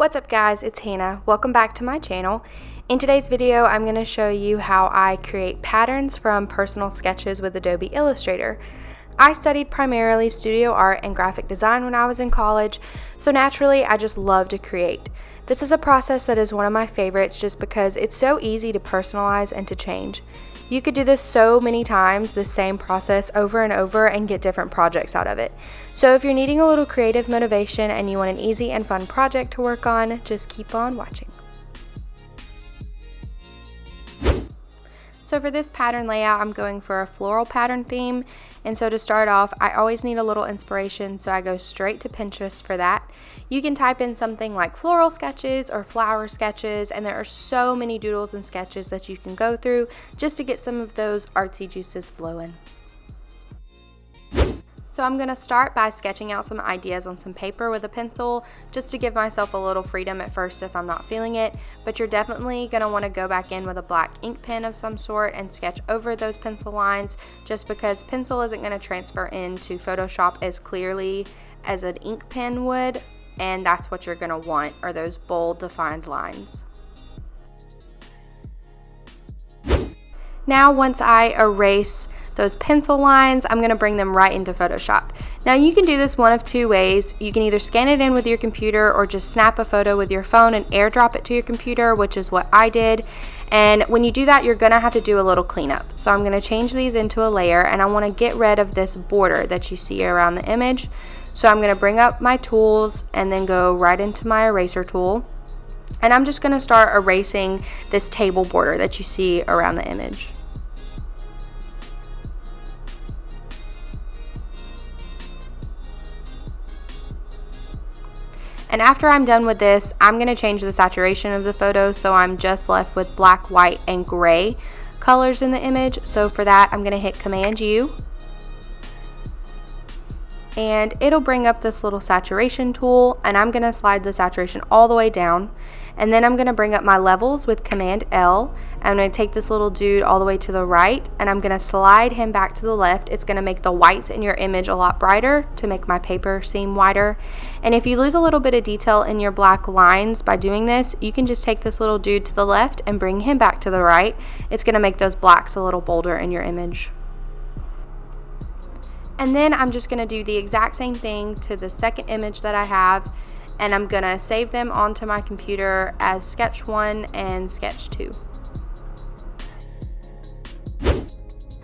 What's up guys, it's Hannah. Welcome back to my channel. In today's video, I'm going to show you how I create patterns from personal sketches with Adobe Illustrator. I studied primarily studio art and graphic design when I was in college, so naturally I just love to create. This is a process that is one of my favorites just because it's so easy to personalize and to change. You could do this so many times, the same process over and over, and get different projects out of it. So if you're needing a little creative motivation and you want an easy and fun project to work on, just keep on watching. So for this pattern layout, I'm going for a floral pattern theme. And so to start off, I always need a little inspiration, so I go straight to Pinterest for that. You can type in something like floral sketches or flower sketches, and there are so many doodles and sketches that you can go through just to get some of those artsy juices flowing. So I'm going to start by sketching out some ideas on some paper with a pencil just to give myself a little freedom at first if I'm not feeling it, but you're definitely going to want to go back in with a black ink pen of some sort and sketch over those pencil lines just because pencil isn't going to transfer into Photoshop as clearly as an ink pen would, and that's what you're going to want, are those bold defined lines. Now once I erase those pencil lines, I'm going to bring them right into Photoshop. Now you can do this one of two ways. You can either scan it in with your computer or just snap a photo with your phone and airdrop it to your computer, which is what I did. And when you do that, you're going to have to do a little cleanup. So I'm going to change these into a layer, and I want to get rid of this border that you see around the image. So I'm going to bring up my tools and then go right into my eraser tool. And I'm just going to start erasing this table border that you see around the image. And after I'm done with this, I'm going to change the saturation of the photo so I'm just left with black, white, and gray colors in the image. So for that, I'm going to hit Command U. And it'll bring up this little saturation tool, and I'm going to slide the saturation all the way down. And then I'm going to bring up my levels with Command L. I'm going to take this little dude all the way to the right, and I'm going to slide him back to the left. It's going to make the whites in your image a lot brighter to make my paper seem wider. And if you lose a little bit of detail in your black lines by doing this, you can just take this little dude to the left and bring him back to the right. It's going to make those blacks a little bolder in your image. And then I'm just going to do the exact same thing to the second image that I have, and I'm going to save them onto my computer as Sketch 1 and Sketch 2.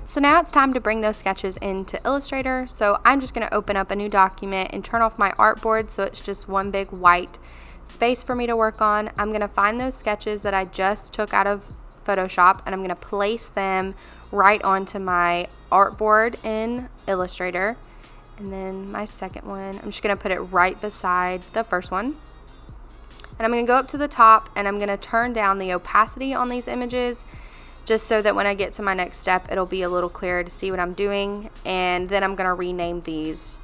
So now it's time to bring those sketches into Illustrator. So I'm just going to open up a new document and turn off my artboard so it's just one big white space for me to work on. I'm going to find those sketches that I just took out of Photoshop, and I'm going to place them right onto my artboard in Illustrator. And then my second one, I'm just going to put it right beside the first one. And I'm going to go up to the top, and I'm going to turn down the opacity on these images just so that when I get to my next step, it'll be a little clearer to see what I'm doing. And then I'm going to rename these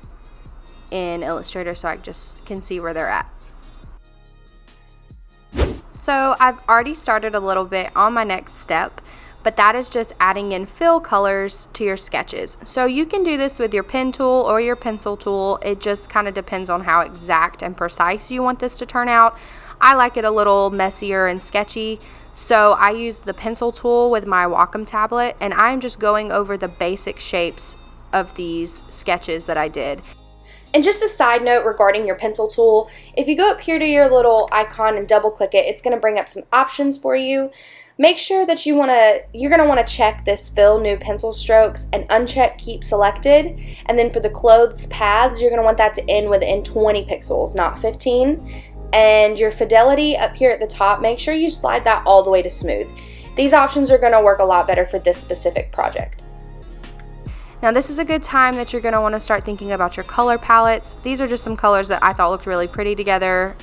in Illustrator so I just can see where they're at. So I've already started a little bit on my next step, but that is just adding in fill colors to your sketches. So you can do this with your pen tool or your pencil tool. It just kind of depends on how exact and precise you want this to turn out. I like it a little messier and sketchy, so I used the pencil tool with my Wacom tablet, and I'm just going over the basic shapes of these sketches that I did. And just a side note regarding your pencil tool, if you go up here to your little icon and double click it, it's going to bring up some options for you. Make sure that you're going to want to check this fill new pencil strokes and uncheck keep selected. And then for the clothes paths, you're going to want that to end within 20 pixels, not 15. And your fidelity up here at the top, make sure you slide that all the way to smooth. These options are going to work a lot better for this specific project. Now this is a good time that you're going to want to start thinking about your color palettes. These are just some colors that I thought looked really pretty together.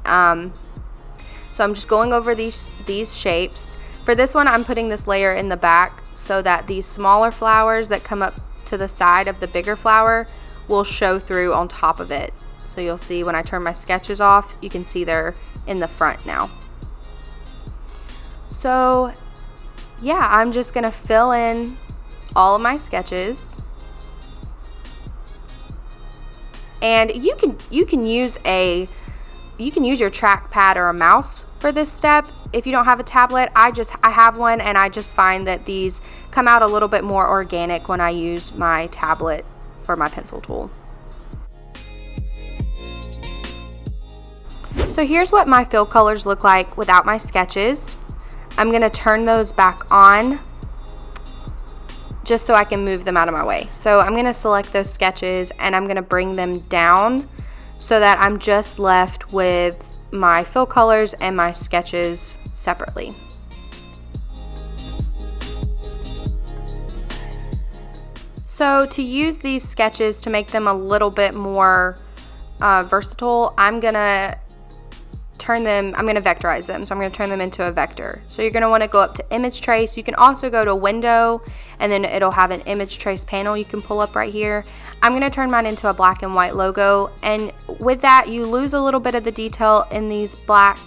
So I'm just going over these shapes. For this one, I'm putting this layer in the back so that these smaller flowers that come up to the side of the bigger flower will show through on top of it. So you'll see when I turn my sketches off, you can see they're in the front now. So yeah, I'm just gonna fill in all of my sketches. And you can use a you can use your trackpad or a mouse for this step. If you don't have a tablet, I have one, and I just find that these come out a little bit more organic when I use my tablet for my pencil tool. So here's what my fill colors look like without my sketches. I'm going to turn those back on just so I can move them out of my way. So I'm going to select those sketches and I'm going to bring them down so that I'm just left with my fill colors and my sketches separately. So to use these sketches to make them a little bit more versatile, I'm gonna vectorize them. So I'm gonna turn them into a vector. So you're gonna wanna go up to image trace. You can also go to window, and then it'll have an image trace panel you can pull up right here. I'm gonna turn mine into a black and white logo, and with that you lose a little bit of the detail in these black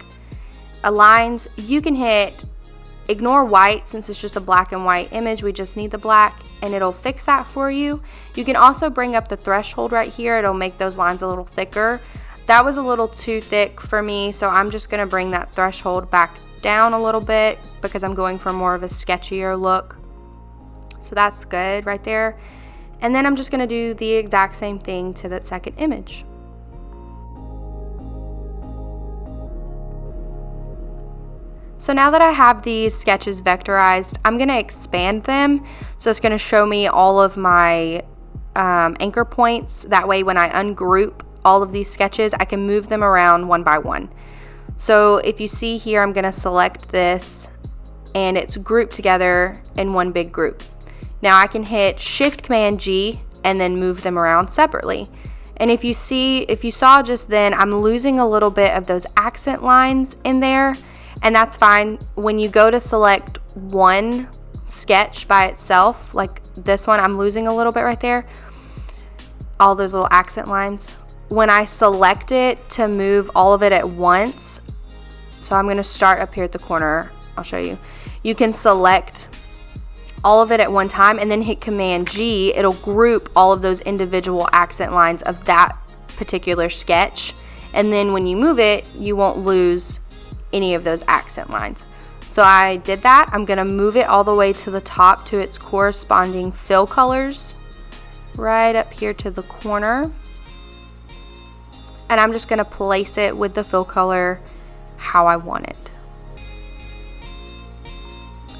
lines. You can hit ignore white since it's just a black and white image. We just need the black, and it'll fix that for you. You can also bring up the threshold right here. It'll make those lines a little thicker. That was a little too thick for me, so I'm just gonna bring that threshold back down a little bit because I'm going for more of a sketchier look. So that's good right there. And then I'm just gonna do the exact same thing to that second image. So now that I have these sketches vectorized, I'm going to expand them. So it's going to show me all of my anchor points. That way when I ungroup all of these sketches, I can move them around one by one. So if you see here, I'm going to select this and it's grouped together in one big group. Now I can hit Shift Command G and then move them around separately. And if you saw just then, I'm losing a little bit of those accent lines in there. And that's fine. When you go to select one sketch by itself, like this one, I'm losing a little bit right there, all those little accent lines. When I select it to move all of it at once, so I'm going to start up here at the corner, I'll show you. You can select all of it at one time and then hit Command G. It'll group all of those individual accent lines of that particular sketch. And then when you move it, you won't lose any of those accent lines. So I did that. I'm gonna move it all the way to the top to its corresponding fill colors right up here to the corner, and I'm just gonna place it with the fill color how I want it.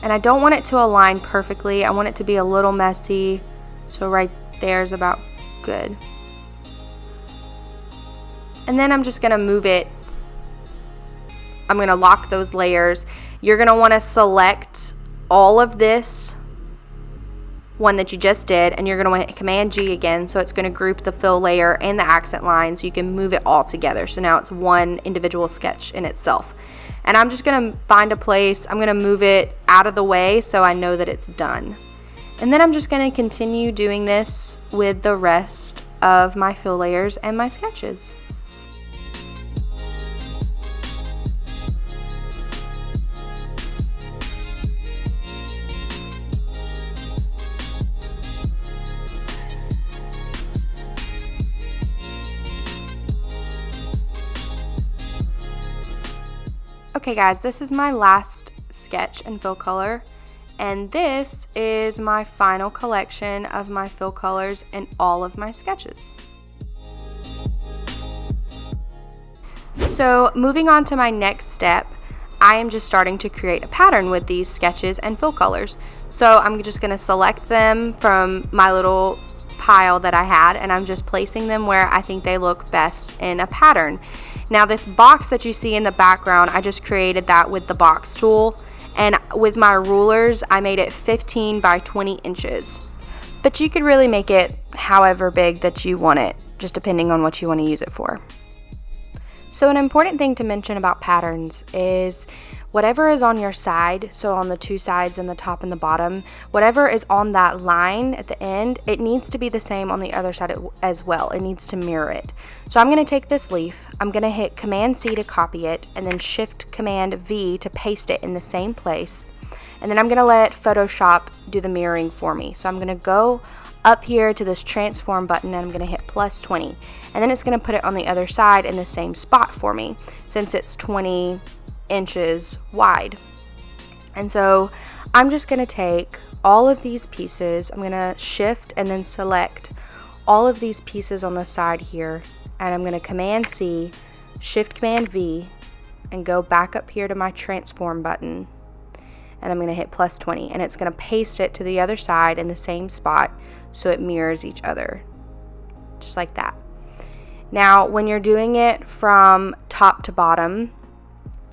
And I don't want it to align perfectly. I want it to be a little messy, so right there is about good. And then I'm just gonna move it. I'm going to lock those layers. You're going to want to select all of this one that you just did, and you're going to want to hit Command G again, so it's going to group the fill layer and the accent lines. You can move it all together. So now it's one individual sketch in itself. And I'm just going to find a place. I'm going to move it out of the way so I know that it's done. And then I'm just going to continue doing this with the rest of my fill layers and my sketches. Okay guys, this is my last sketch and fill color, and this is my final collection of my fill colors and all of my sketches. So moving on to my next step, I am just starting to create a pattern with these sketches and fill colors. So I'm just going to select them from my little pile that I had, and I'm just placing them where I think they look best in a pattern. Now this box that you see in the background, I just created that with the box tool, and with my rulers I made it 15 by 20 inches. But you could really make it however big that you want it, just depending on what you want to use it for. So an important thing to mention about patterns is whatever is on your side, so on the two sides and the top and the bottom, whatever is on that line at the end, it needs to be the same on the other side as well. It needs to mirror it. So I'm going to take this leaf, I'm going to hit Command C to copy it, and then Shift Command V to paste it in the same place. And then I'm going to let Photoshop do the mirroring for me. So I'm going to go up here to this transform button, and I'm going to hit +20. And then it's going to put it on the other side in the same spot for me, since it's 20 inches wide. And so I'm just going to take all of these pieces, I'm going to shift and then select all of these pieces on the side here, and I'm going to Command C, Shift Command V, and go back up here to my transform button, and I'm going to hit +20, and it's going to paste it to the other side in the same spot so it mirrors each other, just like that. Now when you're doing it from top to bottom,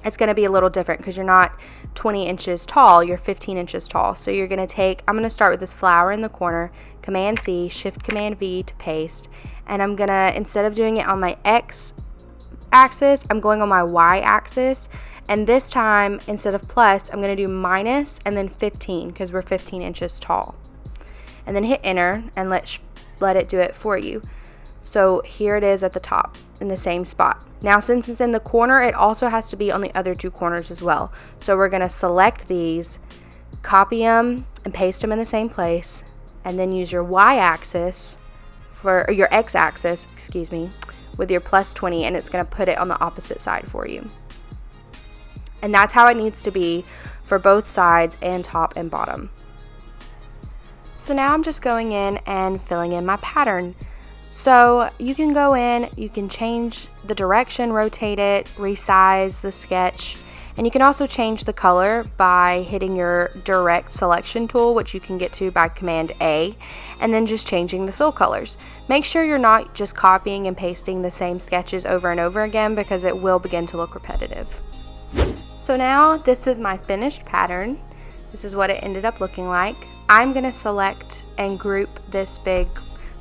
it's going to be a little different because you're not 20 inches tall, you're 15 inches tall. So you're going to take, I'm going to start with this flower in the corner, Command C, Shift Command V to paste, and I'm going to, instead of doing it on my X axis, I'm going on my Y axis, and this time instead of plus, I'm going to do minus and then 15 because we're 15 inches tall. And then hit enter and let it do it for you. So here it is at the top in the same spot. Now since it's in the corner, it also has to be on the other two corners as well. So we're going to select these, copy them and paste them in the same place, and then use your y-axis or your x-axis, excuse me, with your +20, and it's going to put it on the opposite side for you. And that's how it needs to be for both sides and top and bottom. So now I'm just going in and filling in my pattern. So you can go in, you can change the direction, rotate it, resize the sketch, and you can also change the color by hitting your direct selection tool, which you can get to by Command A, and then just changing the fill colors. Make sure you're not just copying and pasting the same sketches over and over again, because it will begin to look repetitive. So now this is my finished pattern. This is what it ended up looking like. I'm going to select and group this big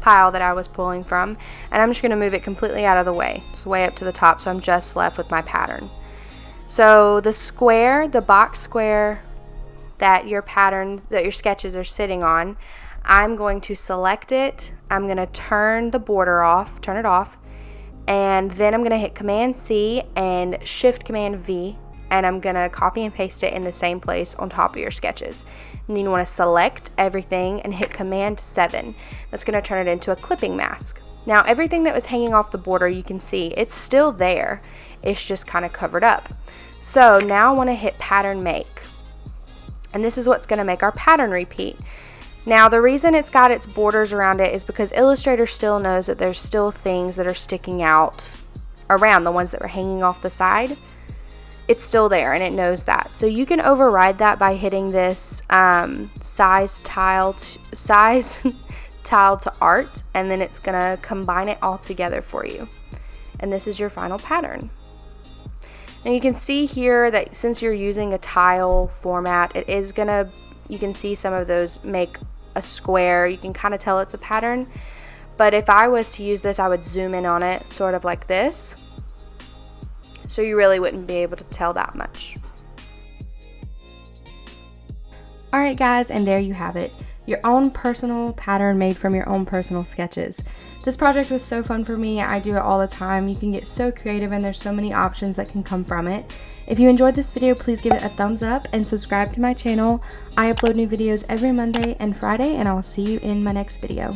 pile that I was pulling from, and I'm just going to move it completely out of the way. It's way up to the top, so I'm just left with my pattern. So the square, the box square that your patterns, that your sketches are sitting on, I'm going to select it. I'm going to turn the border off, turn it off, and then I'm going to hit Command C and Shift Command V, and I'm going to copy and paste it in the same place on top of your sketches. And then you want to select everything and hit Command 7. That's going to turn it into a clipping mask. Now everything that was hanging off the border, you can see it's still there. It's just kind of covered up. So now I want to hit Pattern Make. And this is what's going to make our pattern repeat. Now the reason it's got its borders around it is because Illustrator still knows that there's still things that are sticking out around, the ones that were hanging off the side. It's still there and it knows that. So you can override that by hitting this size tile to art, and then it's gonna combine it all together for you. And this is your final pattern. And you can see here that since you're using a tile format, it is gonna, you can see some of those make a square. You can kind of tell it's a pattern. But if I was to use this, I would zoom in on it sort of like this. So you really wouldn't be able to tell that much. Alright guys, and there you have it. Your own personal pattern made from your own personal sketches. This project was so fun for me. I do it all the time. You can get so creative and there's so many options that can come from it. If you enjoyed this video, please give it a thumbs up and subscribe to my channel. I upload new videos every Monday and Friday, and I'll see you in my next video.